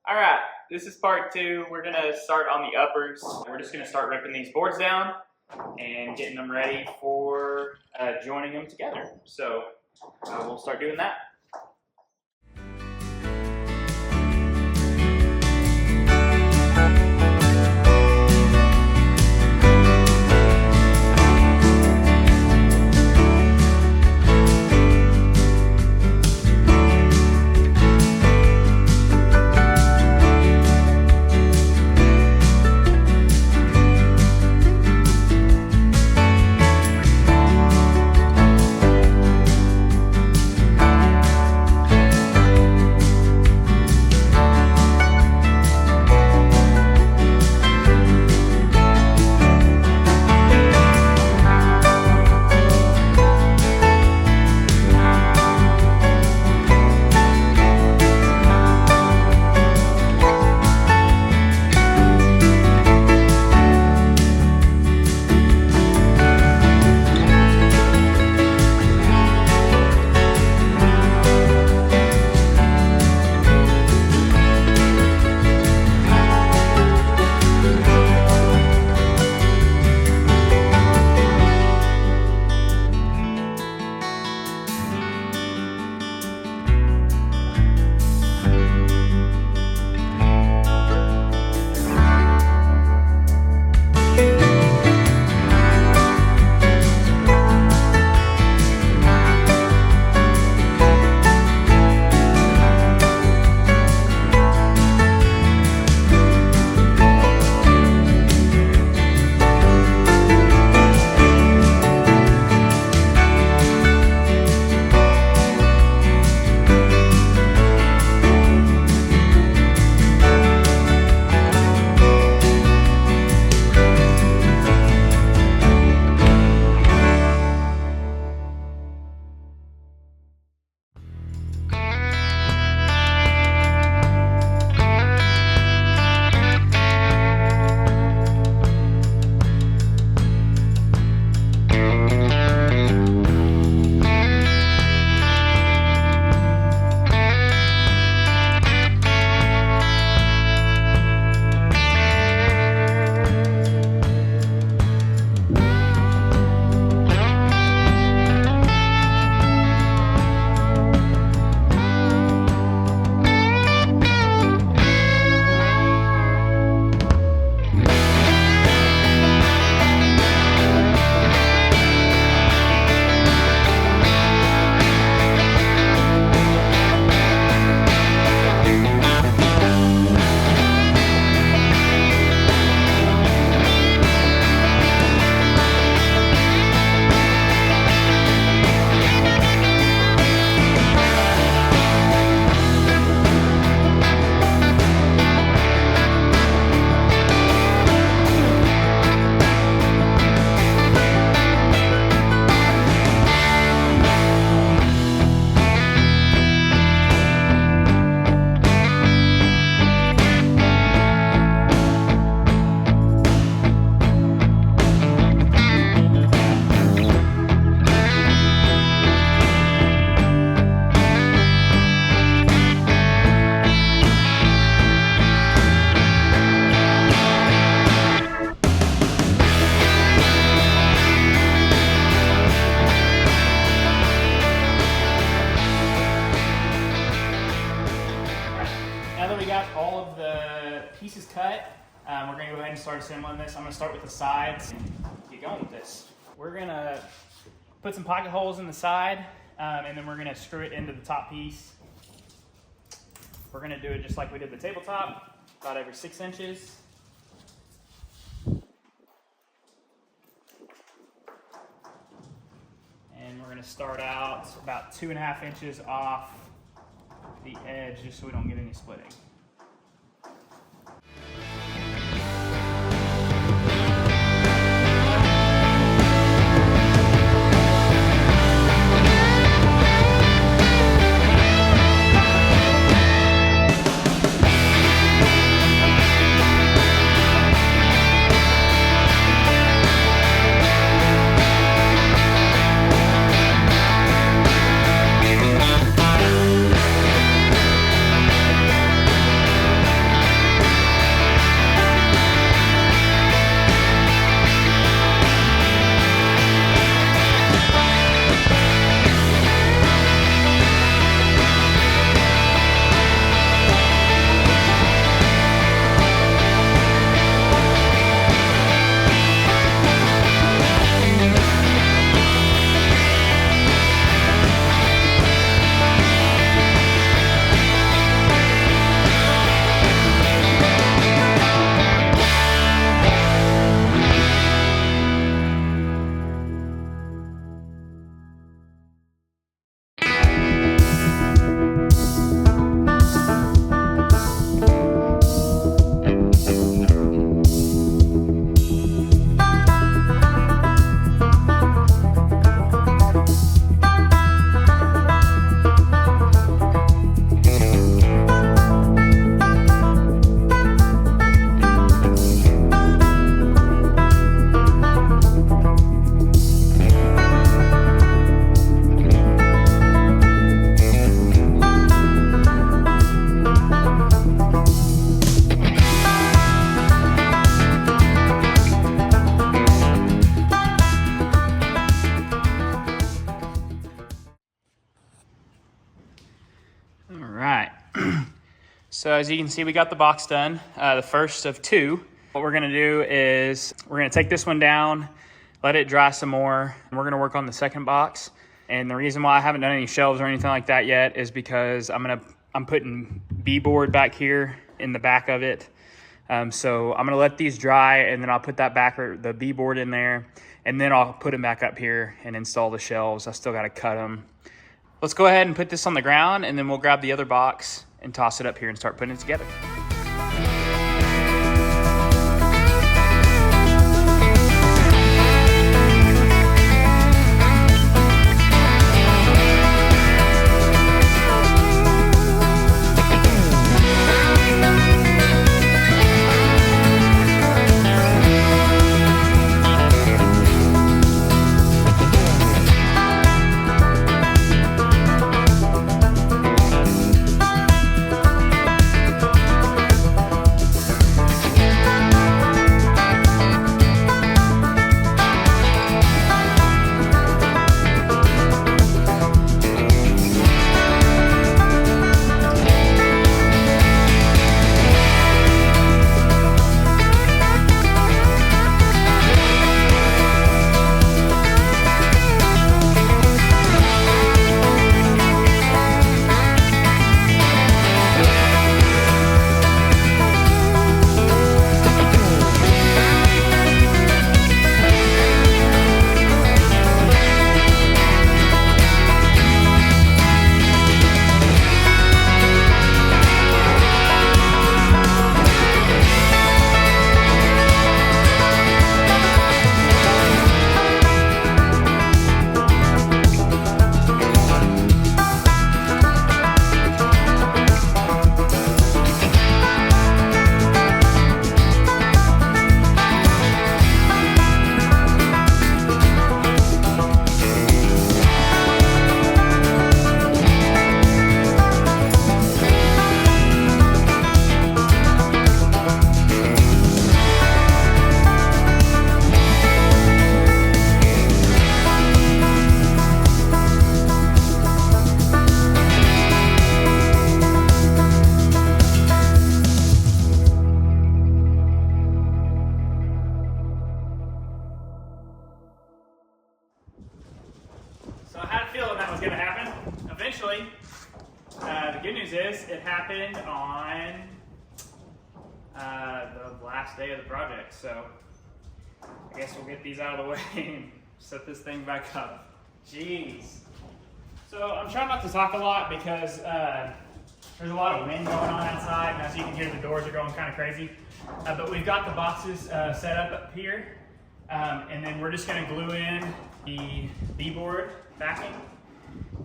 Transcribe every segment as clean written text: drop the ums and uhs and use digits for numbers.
All right, this is part two. We're gonna start on the uppers. We're just gonna start ripping these boards down and getting them ready for joining them together. So we'll start doing that. Pieces cut. We're going to go ahead and start assembling this. I'm going to start with the sides and get going with this. We're going to put some pocket holes in the side, and then we're going to screw it into the top piece. We're going to do it just like we did the tabletop, about every 6 inches. And we're going to start out about 2.5 inches off the edge just so we don't get any splitting. So as you can see, we got the box done, the first of 2. What we're gonna do is we're gonna take this one down, let it dry some more, and we're gonna work on the second box. And the reason why I haven't done any shelves or anything like that yet is because I'm putting B-board back here in the back of it. So I'm gonna let these dry, and then I'll put the B-board in there, and then I'll put them back up here and install the shelves. I still gotta cut them. Let's go ahead and put this on the ground, and then we'll grab the other box and toss it up here and start putting it together. So I had a feeling that was going to happen. Eventually, the good news is it happened on the last day of the project. So I guess we'll get these out of the way and set this thing back up. Jeez. So I'm trying not to talk a lot because there's a lot of wind going on outside, and as you can hear, the doors are going kind of crazy. But we've got the boxes set up here, and then we're just going to glue in the B-board backing,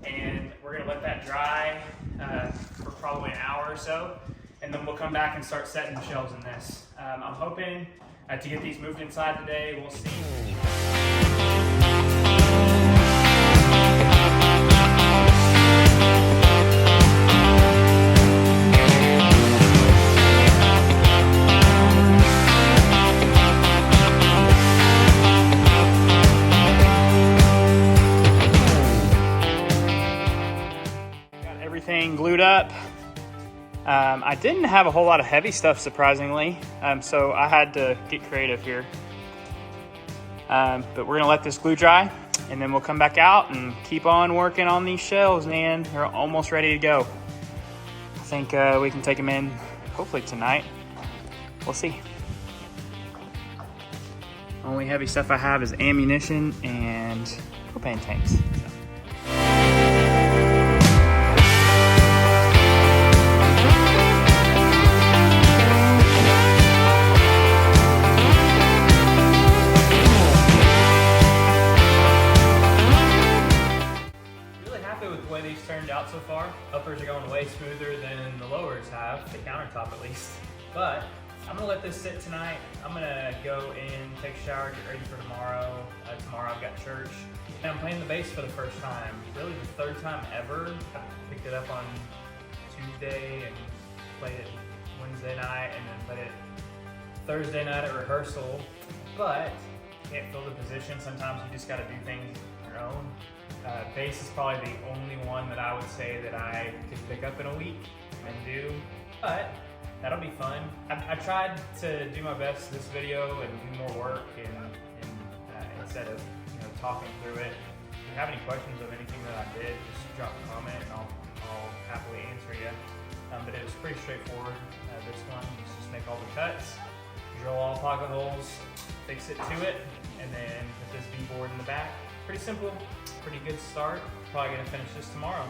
and we're going to let that dry for probably an hour or so, and then we'll come back and start setting the shelves in this. I'm hoping to get these moved inside today. We'll see. Everything glued up. I didn't have a whole lot of heavy stuff, surprisingly, so I had to get creative here. But we're gonna let this glue dry, and then we'll come back out and keep on working on these shelves, man. They're almost ready to go. I think we can take them in hopefully tonight. We'll see. Only heavy stuff I have is ammunition and propane tanks. Turned out so far. Uppers are going way smoother than the lowers have, the countertop at least. But I'm gonna let this sit tonight. I'm gonna go in, take a shower, get ready for tomorrow. Tomorrow I've got church. And I'm playing the bass for the first time. Really the third time ever. I picked it up on Tuesday and played it Wednesday night, and then played it Thursday night at rehearsal. But you can't fill the position. Sometimes you just gotta do things on your own. Bass is probably the only one that I would say that I could pick up in a week and do. But that'll be fun. I tried to do my best this video and do more work and instead of talking through it. If you have any questions of anything that I did, just drop a comment and I'll happily answer you. But it was pretty straightforward. This one, just make all the cuts, drill all pocket holes, fix it to it, and then put this V-board in the back. Pretty simple, pretty good start. Probably gonna finish this tomorrow.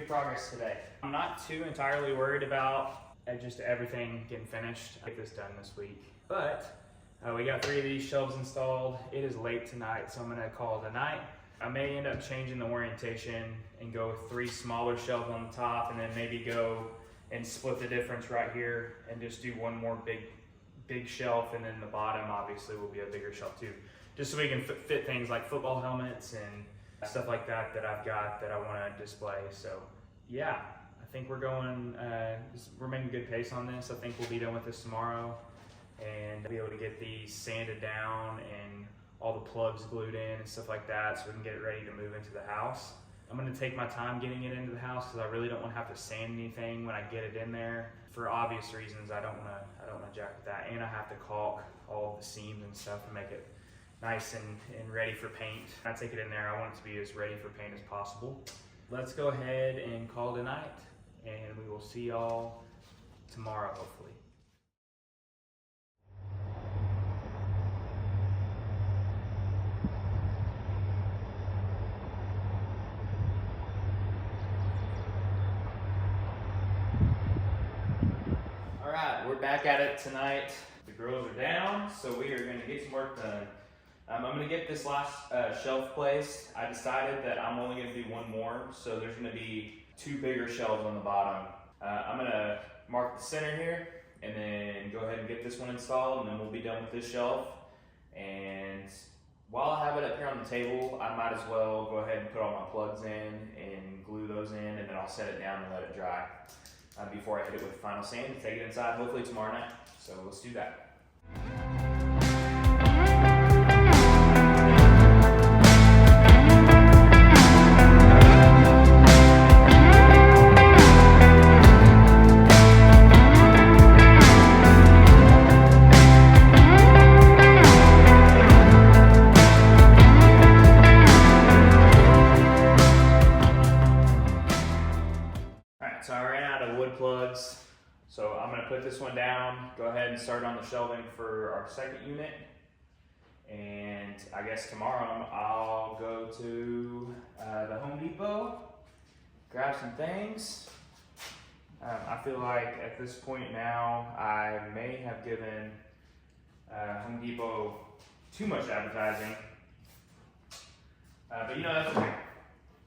Progress today. I'm not too entirely worried about just everything getting finished. I'll get this done this week. But we got 3 of these shelves installed. It is late tonight, so I'm gonna call it a night. I may end up changing the orientation and go with 3 smaller shelves on the top, and then maybe go and split the difference right here and just do one more big shelf, and then the bottom obviously will be a bigger shelf too. Just so we can fit things like football helmets and stuff like that I've got that I wanna display. So yeah, I think we're making good pace on this. I think we'll be done with this tomorrow and be able to get these sanded down and all the plugs glued in and stuff like that, so we can get it ready to move into the house. I'm gonna take my time getting it into the house because I really don't want to have to sand anything when I get it in there. For obvious reasons, I don't want to jack with that, and I have to caulk all of the seams and stuff and make it nice and ready for paint. When I take it in there, I want it to be as ready for paint as possible. Let's go ahead and call it a night, and we will see y'all tomorrow, hopefully. we're back at it tonight. The girls are down, so we are going to get some work done. I'm going to get this last shelf placed. I decided that I'm only going to do one more, so there's going to be 2 bigger shelves on the bottom. I'm going to mark the center here, and then go ahead and get this one installed, and then we'll be done with this shelf. And while I have it up here on the table, I might as well go ahead and put all my plugs in and glue those in, and then I'll set it down and let it dry before I hit it with the final sand and take it inside hopefully tomorrow night. So let's do that. So I ran out of wood plugs, so I'm going to put this one down, go ahead and start on the shelving for our second unit, and I guess tomorrow I'll go to the Home Depot, grab some things. I feel like at this point now I may have given Home Depot too much advertising, but you know, that's okay.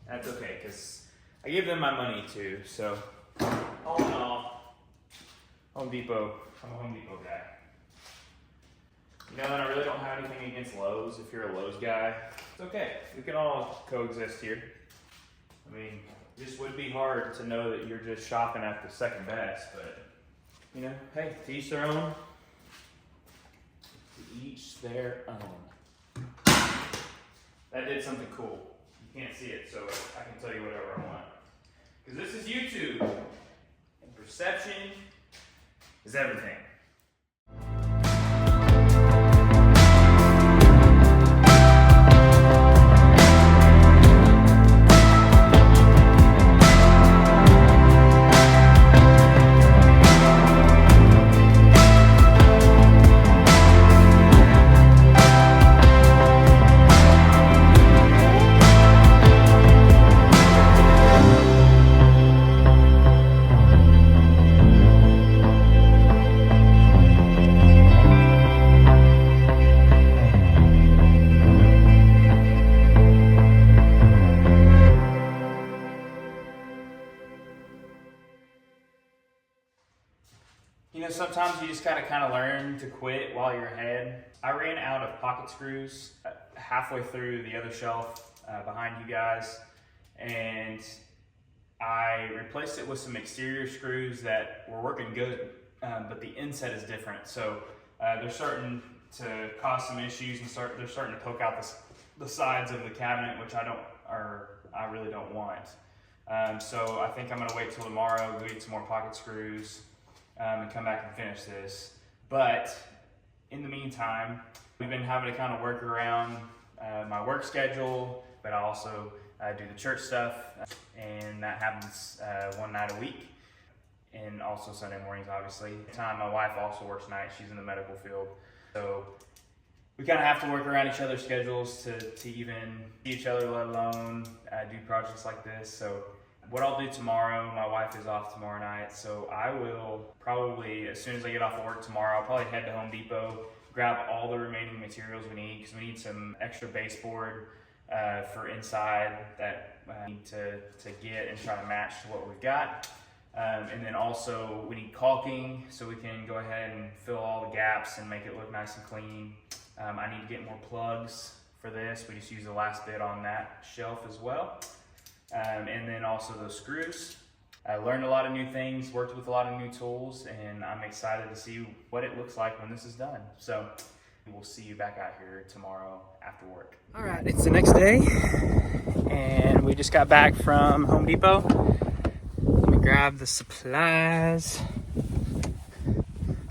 That's okay, because I give them my money too, so all in all, Home Depot, I'm a Home Depot guy. You know, and I really don't have anything against Lowe's. If you're a Lowe's guy, it's okay. We can all coexist here. I mean, it just would be hard to know that you're just shopping at the second best, but, you know, hey, to each their own. To each their own. That did something cool. You can't see it, so I can tell you whatever I want. Because this is YouTube, and perception is everything. You know, sometimes you just gotta kind of learn to quit while you're ahead. I ran out of pocket screws halfway through the other shelf behind you guys, and I replaced it with some exterior screws that were working good, but the inset is different. So they're starting to cause some issues, and they're starting to poke out the sides of the cabinet, which I really don't want. So I think I'm gonna wait till tomorrow, go get some more pocket screws, and come back and finish this. But in the meantime, we've been having to kind of work around my work schedule, but I also do the church stuff, and that happens one night a week, and also Sunday mornings, obviously. My wife also works nights. She's in the medical field. So we kind of have to work around each other's schedules to even see each other, let alone do projects like this. So what I'll do tomorrow, my wife is off tomorrow night, so I will probably, as soon as I get off of work tomorrow, I'll probably head to Home Depot, grab all the remaining materials we need, because we need some extra baseboard for inside that we need to get and try to match what we've got. And then also we need caulking, so we can go ahead and fill all the gaps and make it look nice and clean. I need to get more plugs for this. We just used the last bit on that shelf as well. And then also those screws. I learned a lot of new things, worked with a lot of new tools, and I'm excited to see what it looks like when this is done. So we'll see you back out here tomorrow after work. All right, it's the next day, and we just got back from Home Depot. Let me grab the supplies.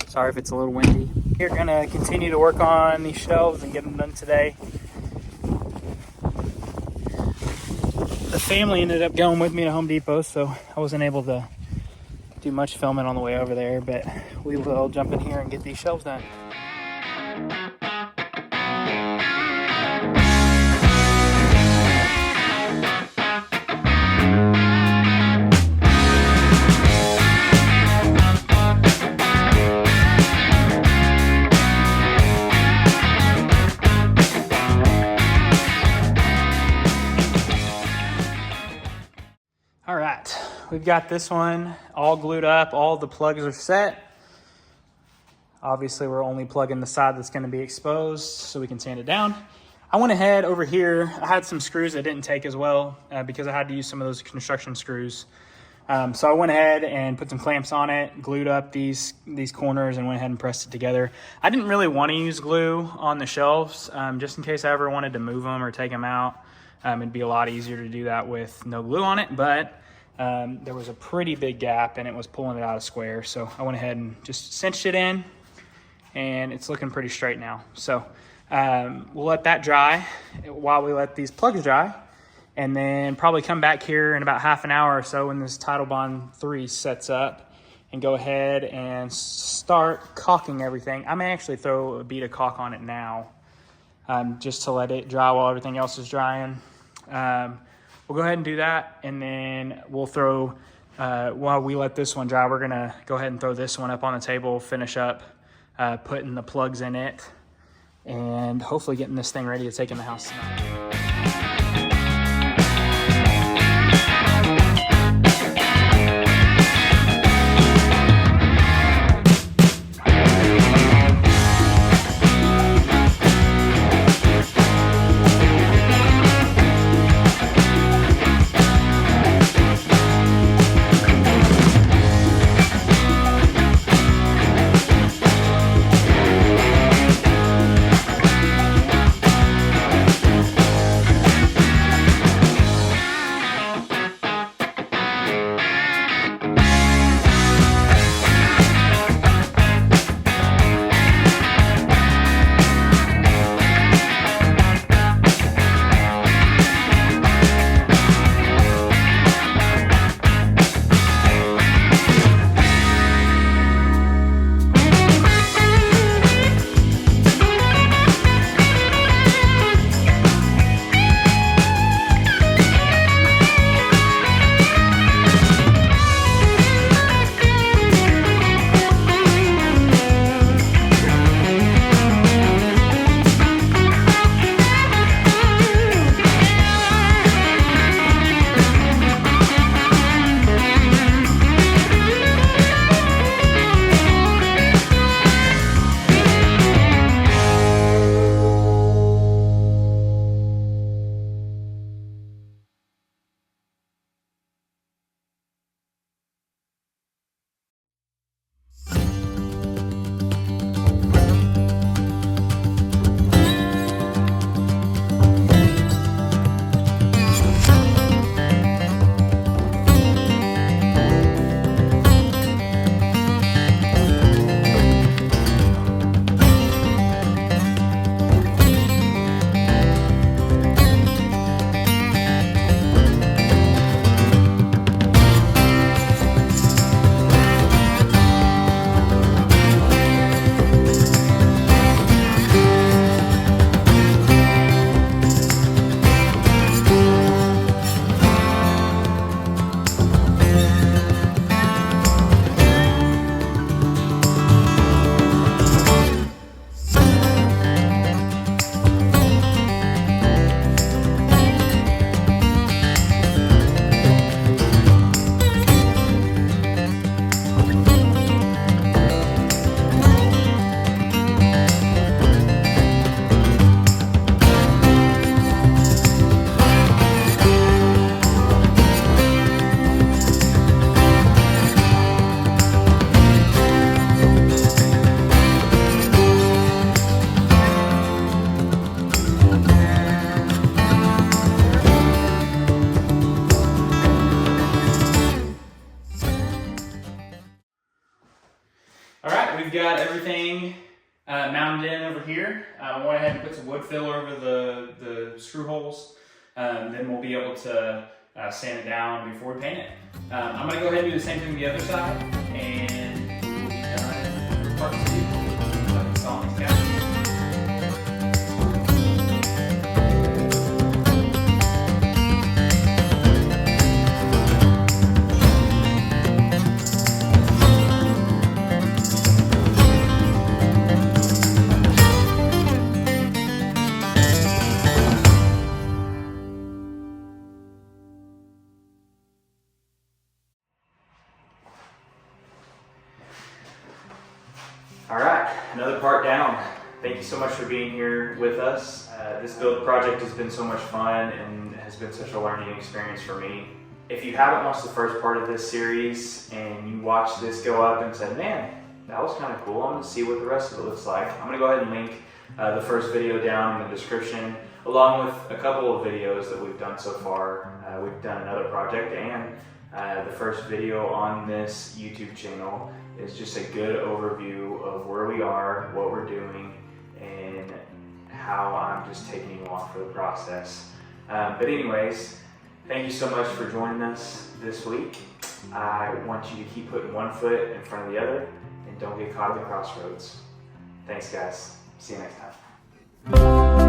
Sorry if it's a little windy. We're gonna continue to work on these shelves and get them done today. The family ended up going with me to Home Depot, so I wasn't able to do much filming on the way over there, but we will jump in here and get these shelves done. we've got this one all glued up. All the plugs are set. Obviously, we're only plugging the side that's going to be exposed so we can sand it down. I went ahead over here. I had some screws I didn't take as well because I had to use some of those construction screws. So I went ahead and put some clamps on it, glued up these corners, and went ahead and pressed it together. I didn't really want to use glue on the shelves just in case I ever wanted to move them or take them out. It'd be a lot easier to do that with no glue on it, but there was a pretty big gap and it was pulling it out of square. So I went ahead and just cinched it in, and it's looking pretty straight now. So we'll let that dry while we let these plugs dry, and then probably come back here in about half an hour or so when this Tidal Bond 3 sets up, and go ahead and start caulking everything. I may actually throw a bead of caulk on it now just to let it dry while everything else is drying. We'll go ahead and do that, and then we'll throw, while we let this one dry, we're gonna go ahead and throw this one up on the table, finish up putting the plugs in it, and hopefully getting this thing ready to take in the house tonight. We've got everything mounted in over here. I went ahead and put some wood filler over the screw holes. Then we'll be able to sand it down before we paint it. I'm going to go ahead and do the same thing on the other side, and we'll be done for part 2. So installing these cabinets. Thank you so much for being here with us. This build project has been so much fun and has been such a learning experience for me. If you haven't watched the first part of this series and you watched this go up and said, man, that was kind of cool, I'm going to see what the rest of it looks like. I'm going to go ahead and link the first video down in the description, along with a couple of videos that we've done so far. We've done another project, and the first video on this YouTube channel is just a good overview of where we are, what we're doing, and how I'm just taking you along for the process. But anyways, thank you so much for joining us this week. I want you to keep putting one foot in front of the other and don't get caught at the crossroads. Thanks guys. See you next time.